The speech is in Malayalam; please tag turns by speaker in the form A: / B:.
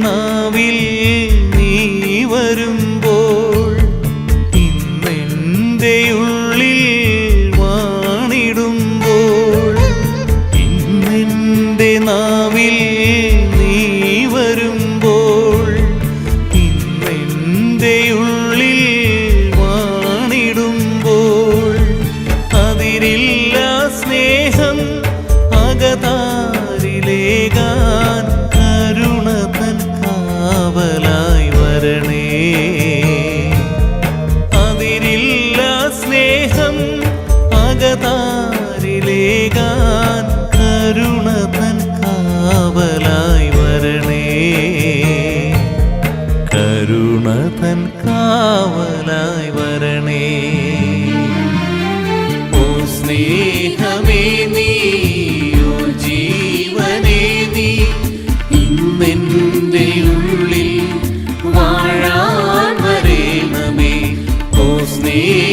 A: നാവിൽ നീ വരുമ്പോൾ ഇന്നെൻ്റെ ഉള്ളിൽ വാണിടുമ്പോൾ ഇന്നെൻ്റെ നാവിൽ നീ വരുമ്പോൾ ഇന്നെൻ്റെ ഉള്ളിൽ വാണിടുമ്പോൾ അതിരില്ല സ്നേഹം അകതാരിലേകാൻ കരുണ തൻ കാവലായി വരണേ അതിരില്ല സ്നേഹം അകതാരിലേകാൻ കരുണ തൻ കാവലായി വരണേ കരുണ തൻ കാവലായി വരണേ ഓ സ്നേഹമേ നീ ഓ ജീവനേ നീ ഇന്നെൻ്റെ ഉള്ളിൽ വാഴാൻ വരേണമേ ഓ സ്നേഹ